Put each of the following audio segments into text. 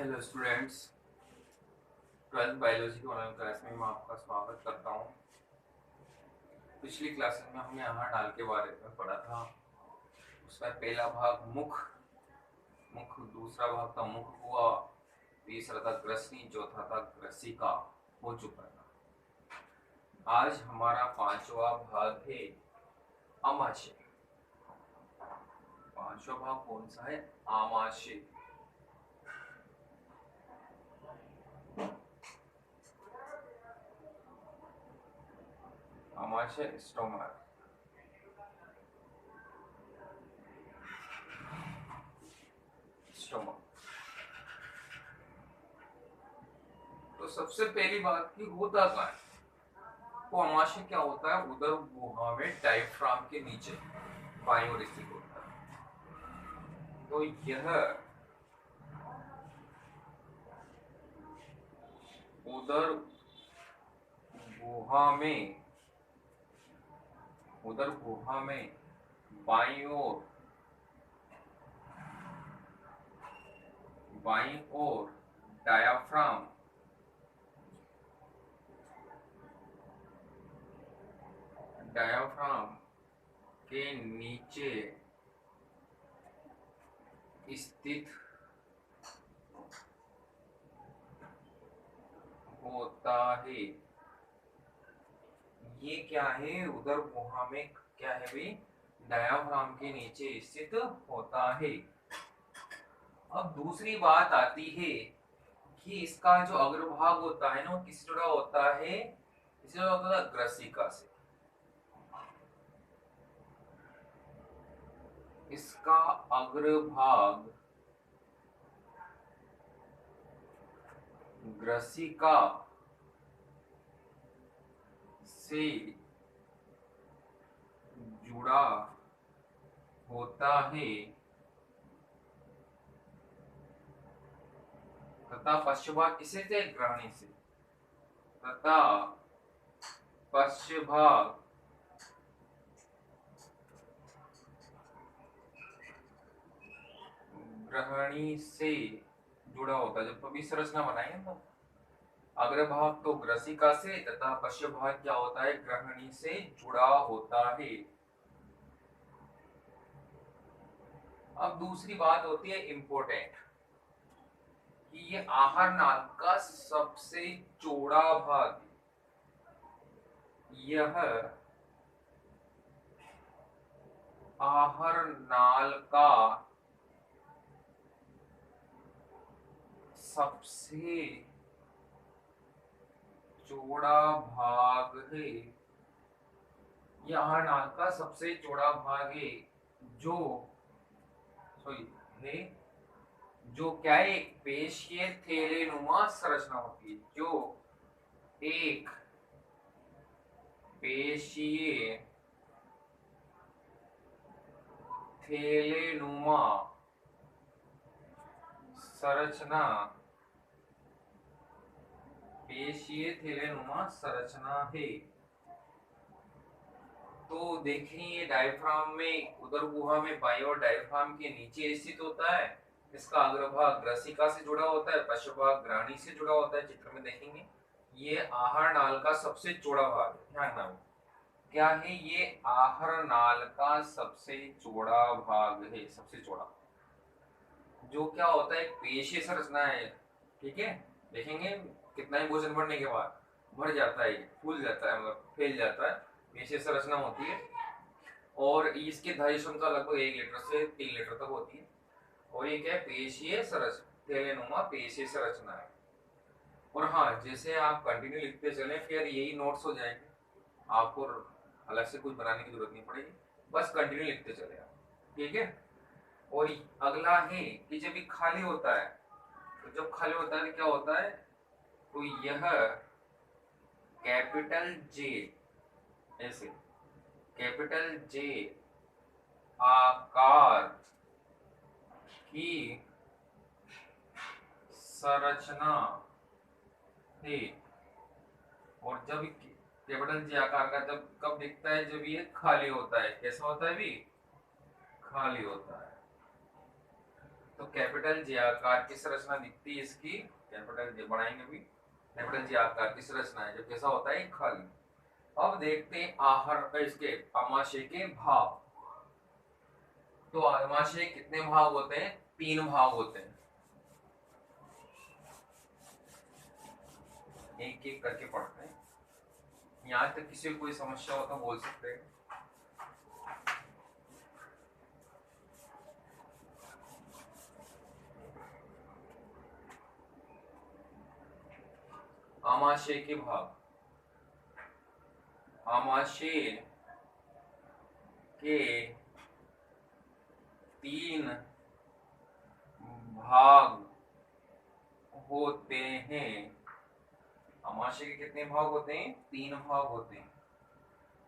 Hello students, twelfth biology की online class में मैं आपका स्वागत करता हूँ। पिछली क्लास में हमने आहार नाल के बारे में पढ़ा था। उसमें पहला भाग मुख मुख दूसरा भाग था मुख हुआ, तीसरा था ग्रसनी, चौथा था ग्रसिका हो चुका था। आज हमारा पांचवा भाग है आमाशय। पांचवा भाग कौन सा है? आमाशय। आमाशय स्टोमक। स्टोमक। तो सबसे पहली बात की होता कहाँ है? तो आमाशय क्या होता है? उदर गुहा में डायफ्राम के नीचे बाईं ओर स्थित होता है। तो यह उदर गुहा में बाईं ओर डायाफ्राम के नीचे स्थित होता है। ये क्या है? उदर गुहा में क्या है भाई? डायाफ्राम के नीचे स्थित होता है। अब दूसरी बात आती है कि इसका जो अग्रभाग होता है ना, वो किससे जुड़ा होता है? इससे जुड़ा होता है ग्रसिका से। इसका अग्रभाग ग्रसिका से जुड़ा होता है तथा पश्चभाग किसे से? ग्रहणी से। तथा पश्चभाग ग्रहणी से जुड़ा होता है। जब कभी संरचना बनाएंगे तो अग्रभाग तो ग्रसिका से तथा पश्चभाग क्या होता है? ग्रहणी से जुड़ा होता है। अब दूसरी बात होती है इंपोर्टेंट, कि ये आहार नाल का सबसे चौड़ा भाग, यह आहार नाल का सबसे चौड़ा भाग है। यह आहार नाल का सबसे चौड़ा भाग है जो सॉरी है जो क्या है? एक पेशीय थैलेनुमा संरचना होती है। जो एक पेशीय थैलेनुमा संरचना है। तो देखें, ये डायफ्राम में उदर गुहा में बाईं ओर डायफ्राम के नीचे स्थित होता है। इसका अग्रभाग ग्रसिका से जुड़ा होता है, पश्चभाग ग्रहणी से जुड़ा होता है। चित्र में देखेंगे ये आहार नाल का सबसे चौड़ा भाग है। ध्यान रखना क्या है? ये आहार नाल का सबसे चौड़ा भाग है। सबसे चौड़ा जो क्या होता है? एक पेशीय संरचना है। ठीक है, देखेंगे कितना ही भोजन बढ़ने के बाद भर जाता है, फूल जाता है, मतलब फैल जाता है। पेशीय संरचना होती है और इसकी धारी क्षमता लगभग 1 लीटर से 3 लीटर तक होती है। और ये क्या है? पेशीय संरचना, थैलेनुमा पेशीय संरचना है। और हाँ, जैसे आप कंटिन्यू लिखते चले फिर यही नोट्स हो जाएंगे, आपको अलग से कुछ बनाने की जरूरत नहीं पड़ेगी, बस कंटिन्यू लिखते चले आप। ठीक है। और अगला है कि जब ये खाली होता है, तो जब खाली होता है तो क्या होता है? तो यह कैपिटल जे, ऐसे कैपिटल जे आकार की संरचना है। और जब कैपिटल जे आकार का जब कब दिखता है? जब ये खाली होता है। कैसा होता है भी? खाली होता है। तो कैपिटल जे आकार की संरचना दिखती है इसकी, कैपिटल जे बढ़ाएंगे भी, कैपिटल जे आकार की संरचना है जो कैसा होता है, खाली। अब देखते हैं आहार इसके आमाशय के भाग। तो आमाशय कितने भाग होते हैं, 3 भाग होते हैं। एक एक करके पढ़ते हैं, यहाँ तक किसी को कोई समस्या हो तो बोल सकते हैं। आमाशय के भाग, आमाशय के 3 भाग होते हैं। आमाशय के कितने भाग होते हैं, 3 भाग होते हैं।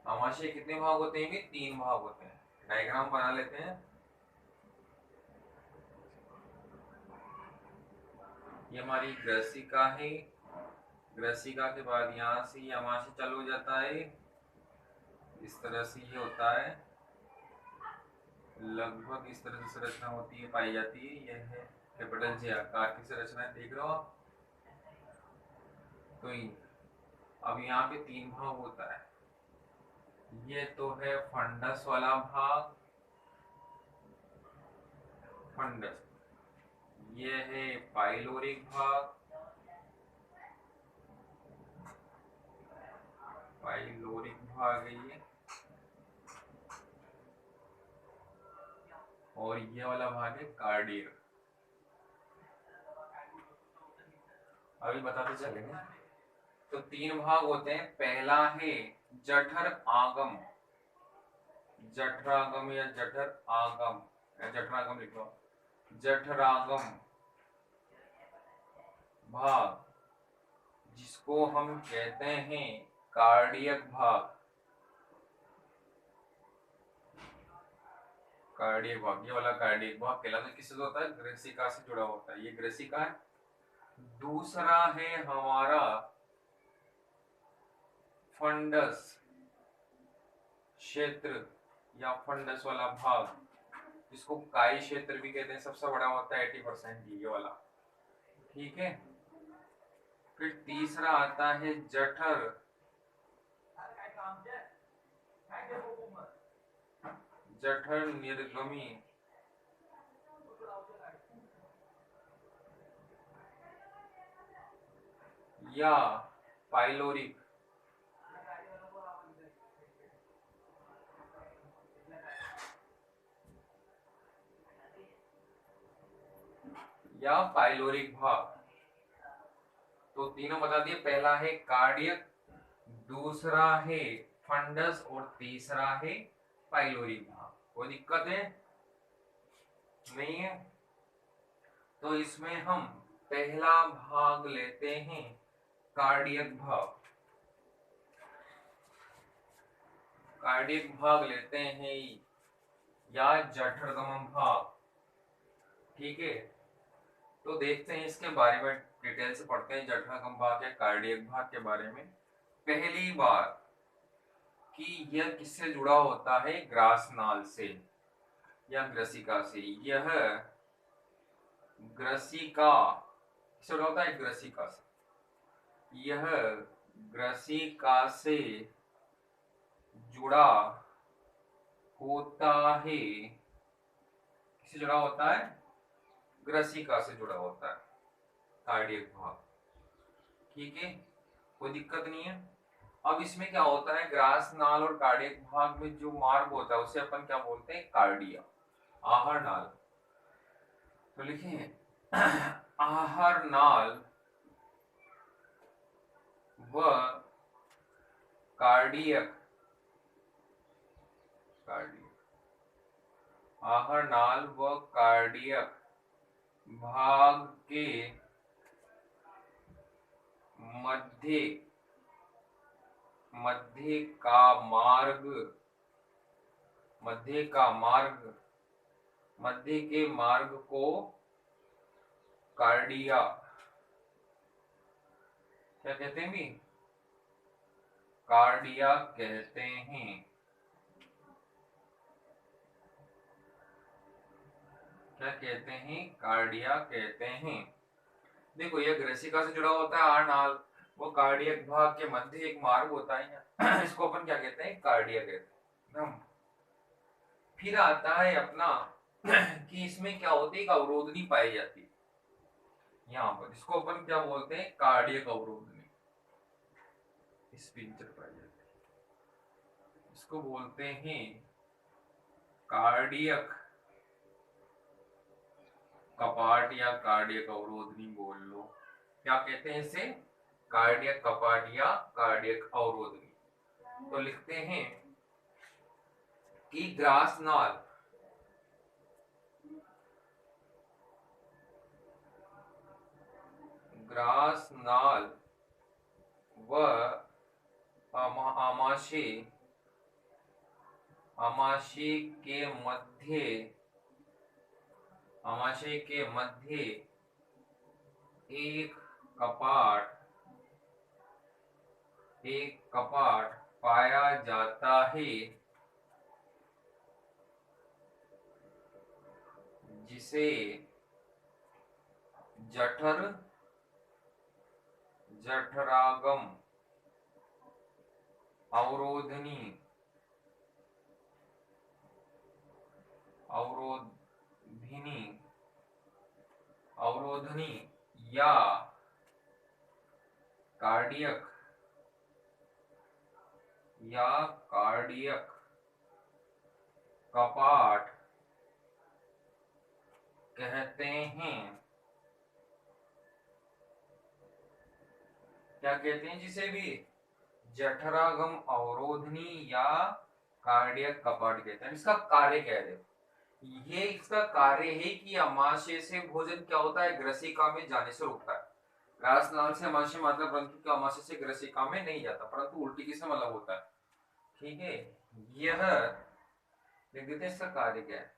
आमाशय कितने भाग होते हैं, 3 भाग होते हैं। डायग्राम बना लेते हैं। ये हमारी ग्रसिका है, ग्रसिका के बाद यहाँ से ये आमाशय चालू हो जाता है, इस तरह से ये होता है, लगभग इस तरह से संरचना होती है, पाई जाती है। यह है कैपिटल जे आकार की संरचना, देख रहे हो आप। तो अब यहाँ पे 3 भाग होता है। ये तो है फंडस वाला भाग, फंडस। ये है पाइलोरिक भाग, पाइलोरिक भाग है ये। और ये वाला भाग है कार्डियक। अभी बताते चलेंगे। तो 3 भाग होते हैं। पहला है जठर आगम, जठरागम या जठर आगम, या जठरागम लिख लो, जठरागम भाग, जिसको हम कहते हैं कार्डियक भाग। कार्डियक भाग, ये वाला कार्डियक भाग कहलाता है। किससे होता है, ग्रसिका से जुड़ा होता है, ये ग्रसिका है। दूसरा है हमारा फंडस क्षेत्र या फंडस वाला भाग, जिसको काई क्षेत्र भी कहते हैं। सबसे बड़ा होता है 80%, ये वाला, ठीक है। फिर तीसरा आता है जठर, जठर निर्गमी, या पाइलोरिक, या पाइलोरिक भाग। तो तीनों बता दिए। पहला है कार्डियक, दूसरा है फंडस, और तीसरा है पाइलोरिक भाग। कोई दिक्कत है, नहीं है? तो इसमें हम पहला भाग लेते हैं, कार्डियक भाग। कार्डियक भाग लेते हैं या जठरगमन भाग, ठीक है। तो देखते हैं इसके बारे में, डिटेल से पढ़ते हैं जठरगमन भाग या कार्डियक भाग के बारे में। पहली बार कि यह किससे जुड़ा होता है, ग्रासनाल से या ग्रसिका से। यह ग्रसिका किससे जुड़ा होता है, ग्रसिका से। यह ग्रसिका से जुड़ा होता है, किससे जुड़ा होता है, ग्रसिका से जुड़ा होता है कार्डियक भाग, ठीक है। कोई दिक्कत नहीं है। अब इसमें क्या होता है, ग्रास नाल और कार्डियक भाग में जो मार्ग होता है उसे अपन क्या बोलते हैं, कार्डिया, आहार नाल। तो लिखिए आहार नाल व कार्डियक, आहार नाल व कार्डियक भाग के मध्य, मध्य का मार्ग, मध्य का मार्ग, मध्य के मार्ग को कार्डिया क्या कहते हैं भी, कार्डिया कहते हैं। क्या कहते हैं, कार्डिया कहते हैं। देखो ये ग्रेसिका से जुड़ा होता है आर्नाल, वो कार्डियक भाग के मध्य एक मार्ग होता है इसको अपन क्या कहते हैं, कार्डिया कहते हैं। फिर आता है अपना कि इसमें क्या होती है, एक अवरोधनी पाई जाती है यहाँ पर, इसको अपन क्या बोलते हैं, कार्डियक अवरोधनी। इस पिक्चर पाई जाती है, इसको बोलते हैं कार्डियक कपाट या कार्डियक अवरोधनी बोल लो। क्या कहते हैं इसे, कार्डियक कपाट या कार्डियक अवरोधनी। तो लिखते हैं कि ग्रासनाल ग्रासनाल व आमाशय आमाशय के मध्य आमाशय के मध्य एक कपाट पाया जाता है, जिसे जठरागम अवरोधनी अवरोधनी या कार्डियक कपाट कहते हैं। क्या कहते हैं जिसे भी, जठरागम अवरोधनी या कार्डियक कपाट कहते हैं। इसका कार्य क्या है, ये इसका कार्य है कि अमाशय से भोजन क्या होता है, ग्रसिका में जाने से रोकता है। ग्रासनाल से अमाशय मतलब परंतु अमाशय से ग्रसिका में नहीं जाता, परंतु उल्टी किससे मतलब होता है। ठीक है, यह लिख देते हैं इसका कार्य क्या है।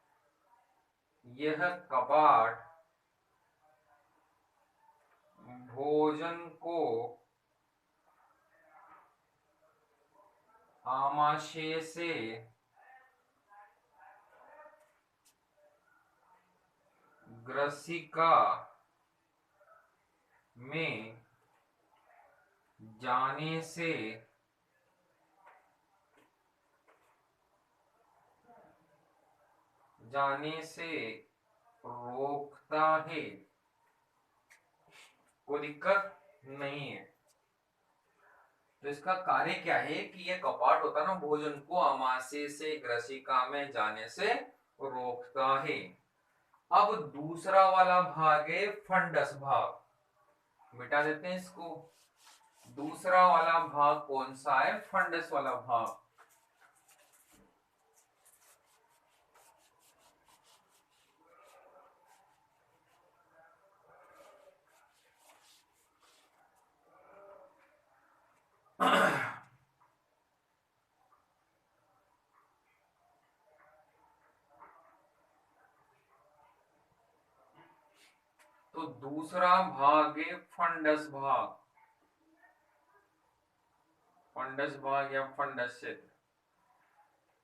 यह कपाट भोजन को आमाशय से ग्रसिका में जाने से रोकता है। कोई दिक्कत नहीं है। तो इसका कार्य क्या है कि यह कपाट होता है ना, भोजन को आमाशय से ग्रसिका में जाने से रोकता है। अब दूसरा वाला भाग है फंडस भाग, मिटा देते हैं इसको। दूसरा वाला भाग कौन सा है, फंडस वाला भाग। तो दूसरा भाग है फंडस भाग, फंडस भाग या फंडस क्षेत्र।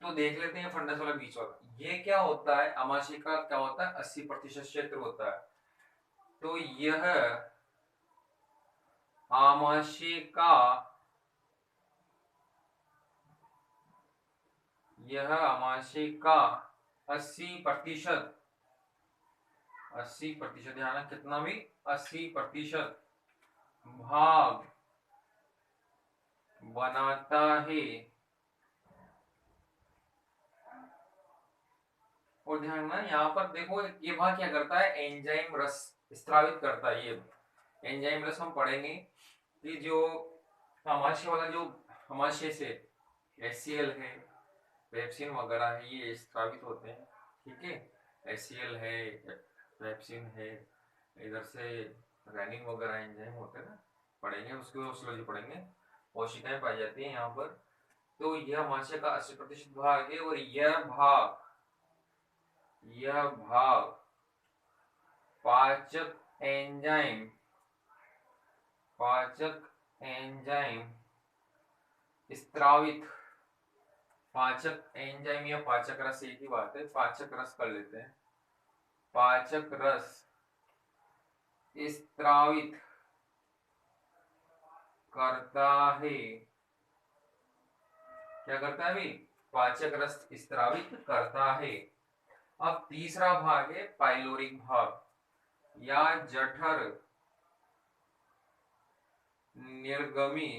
तो देख लेते हैं फंडस वाला बीच वाला, ये क्या होता है, अमाशय का क्या होता है, 80% क्षेत्र होता है। तो यह आमाशय का 80%, 80% ध्यान, कितना भी 80% भाग बनाता है। और ध्यान ना, यहाँ पर देखो ये भाग क्या करता है, एंजाइम रस स्त्रावित करता है। ये एंजाइम रस हम पढ़ेंगे कि जो आमाशय वाला, जो आमाशय से HCl है, पेप्सिन वगैरह है, ये स्त्रावित होते हैं। ठीक है, HCl है, पेप्सिन है, इधर से रेनिन वगैरह एंजाइम होते हैं ना, पढ़ेंगे उसको, ओस्मोलॉजी पढ़ेंगे। कोशिकाएं पाई जाती हैं यहाँ पर। तो यह आमाशय का 80% भाग है, और यह भाग पाचक एंजाइम स्त्रावित, पाचक एंजाइम या पाचक रस एक ही बात है, पाचक रस कर लेते हैं। पाचक रस स्त्रावित करता है। क्या करता है भाई? पाचक रस स्त्रावित करता है। अब तीसरा भाग है पाइलोरिक भाग या जठर निर्गमी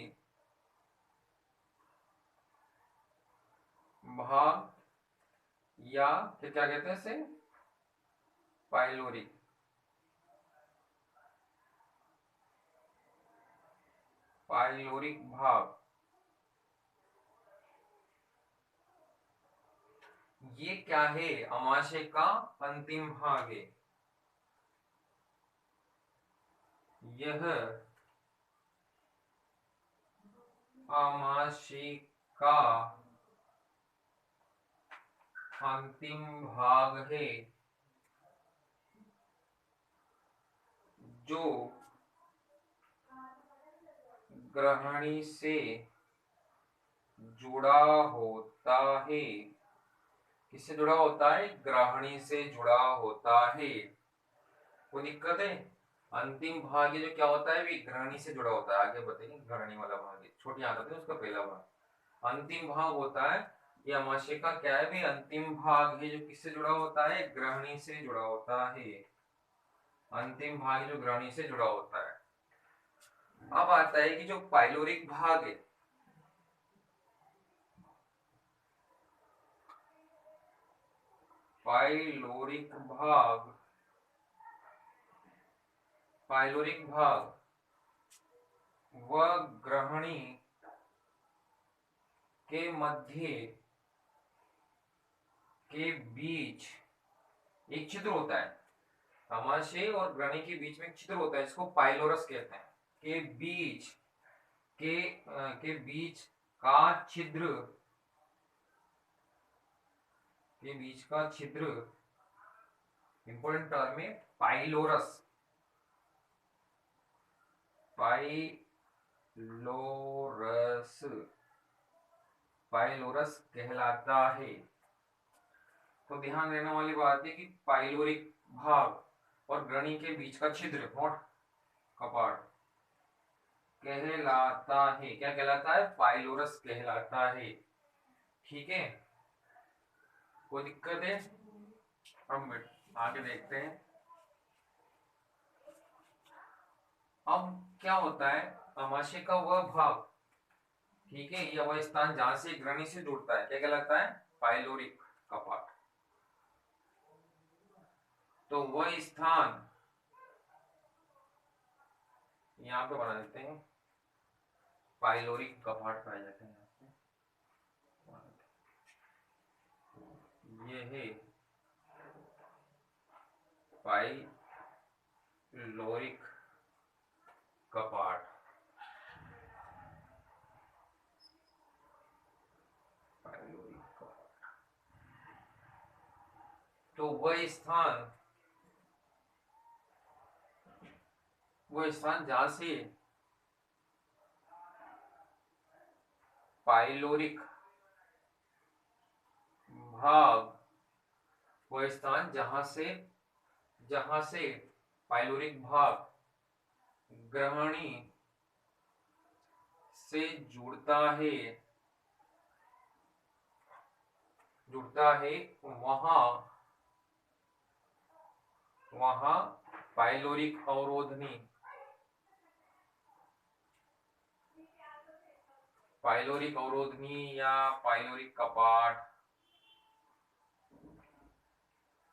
भाग, या क्या कहते हैं इसे? पाइलोरिक। पाइलोरिक भाग ये क्या है? अमाशय का अंतिम भाग है। यह अमाशय का अंतिम भाग है जो ग्रहणी से जुड़ा होता है। किससे जुड़ा होता है? ग्रहणी से जुड़ा होता है। कोई दिक्कत है? अंतिम भाग ये जो क्या होता है भी ग्रहणी से जुड़ा होता है। आगे बताइए, ग्रहणी वाला भाग है, छोटी आदत है उसका पहला भाग। अंतिम भाग होता है ये अमाशय का, क्या है भी अंतिम भाग है जो किससे जुड़ा होता है? ग्रहणी से जुड़ा होता है। अंतिम भाग जो ग्रहणी से जुड़ा होता है। अब आता है कि जो पाइलोरिक भाग है, पाइलोरिक भाग, पाइलोरिक भाग वह ग्रहणी के मध्य के बीच एक छिद्र होता है। अमाशय और ग्रहणी के बीच में एक छिद्र होता है, इसको पाइलोरस कहते हैं। के बीच के बीच का छिद्र, के बीच का छिद्र इंपॉर्टेंट टर्म है पाइलोरस। पाइलोरस, पाइलोरस कहलाता है। तो ध्यान देने वाली बात है कि पाइलोरिक भाग और ग्रहणी के बीच का छिद्र, नोट कपाट, कहलाता है। क्या कहलाता है? पाइलोरस कहलाता है। ठीक है, कोई दिक्कत है? हम आगे देखते हैं। अब क्या होता है? अमाशय का वह भाग, ठीक है, यह वह स्थान जहां से ग्रहणी से जुड़ता है, क्या कहलाता है? पाइलोरिक कपाट। तो वह स्थान यहाँ पे बना देते हैं, पाइलोरिक कपाट पाए जाते हैं। ये है पाइलोरिक कपाट। पाइलोरिक कपाट तो वह स्थान जहां से पाइलोरिक भाग, वह स्थान जहां से पाइलोरिक भाग ग्रहणी से जुड़ता है वहां वहां पाइलोरिक अवरोधनी, पाइलोरिक अवरोधनी या पाइलोरिक कपाट,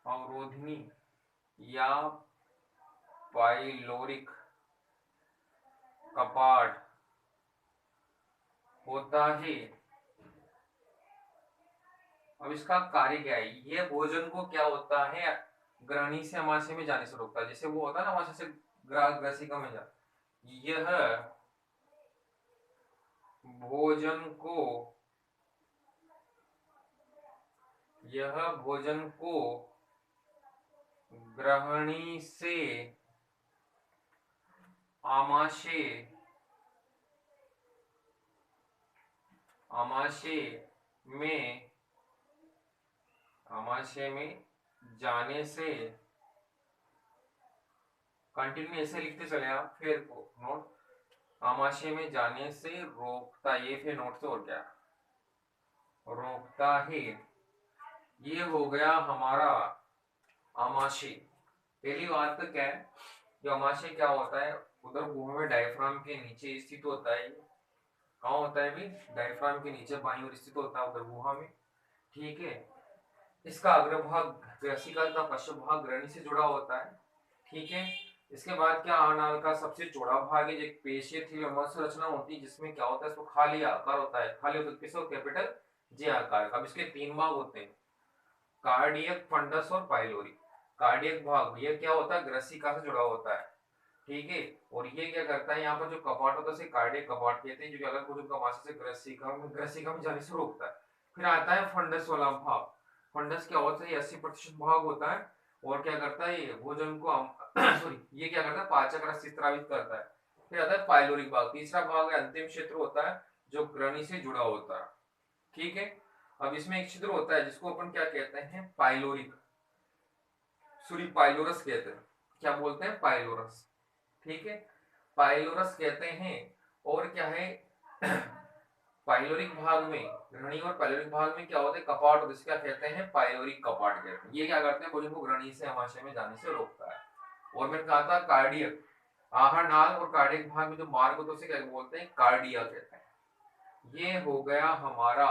अवरोधनी या पाइलोरिक कपाट होता है। अब इसका कार्य क्या है? यह भोजन को क्या होता है? ग्रहणी से अमाशय में जाने से रोकता है। जैसे वो होता है ना अमाशय से ग्रसिका में जा, यह भोजन को ग्रहणी से आमाशय में जाने से कंटिन्यू ऐसे लिखते चले आप। फिर नोट, आमाशय में जाने से रोकता, ये फिर नोट से और क्या, रोकता है। ये हो गया हमारा आमाशय। पहली बात तो क्या है, जो आमाशय क्या होता है, उदर गुहा में डायफ्राम के नीचे स्थित होता है। कहाँ होता है भी, डायफ्राम के नीचे बाईं ओर स्थित होता है उदर गुहा में। ठीक है, इसका अग्रभाग ग्रसिका का पश्च भाग ग्रहणी से जुड़ा होता है। ठीक है, इसके बाद क्या, अनाल का सबसे चौड़ा भाग है, जो एक पेशीय संरचना होती है, जिसमें क्या होता है, इसको खाली आकार होता है, खाली होता है किसको, कैपिटल जे आकार। अब इसके तीन भाग होते हैं, कार्डियक, फंडस और पाइलोरी। कार्डियक भाग ये क्या होता है, ग्रसिका से जुड़ा होता है। ठीक है, और ये क्या करता है, यहाँ पर जो कपाट होता है उसे कार्डियक कपाट कहते हैं, जो कि अलग भोजन कमाशय से ग्रसिका में जाने से रोकता है। फिर आता है फंडस वाला भाग। फंडस क्या होता है, 80% भाग होता है, और क्या करता है, ये भोजन को सॉरी, ये क्या करता है, पाचक रस स्रावित करता है। फिर आता है पाइलोरिक भाग, तीसरा भाग है, अंतिम क्षेत्र होता है, जो ग्रनी से जुड़ा होता है। ठीक है, अब इसमें एक छिद्र होता है जिसको अपन क्या कहते हैं, पाइलोरिक, सॉरी पाइलोरस कहते हैं। क्या बोलते हैं, पाइलोरस। ठीक है, पाइलोरस कहते हैं। और क्या है, पाइलोरिक भाग में, ग्रहणी और पाइलोरिक भाग में क्या होता है, कपाट होता है, क्या कहते हैं, पाइलोरिक कपाट कहते हैं। ये क्या करते हैं, भोजन को ग्रहणी से आमाशय में जाने से रोकता है। और मैंने कहा था कार्डियक, आहार नाल और कार्डियक भाग में जो मार्ग होता है उसे क्या बोलते हैं, कार्डिया कहते हैं। ये हो गया हमारा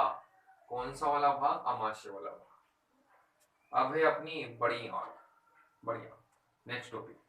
कौन सा वाला भाग, आमाशय वाला भाग। अब है अपनी बड़ी आंत, बढ़िया। Next topic.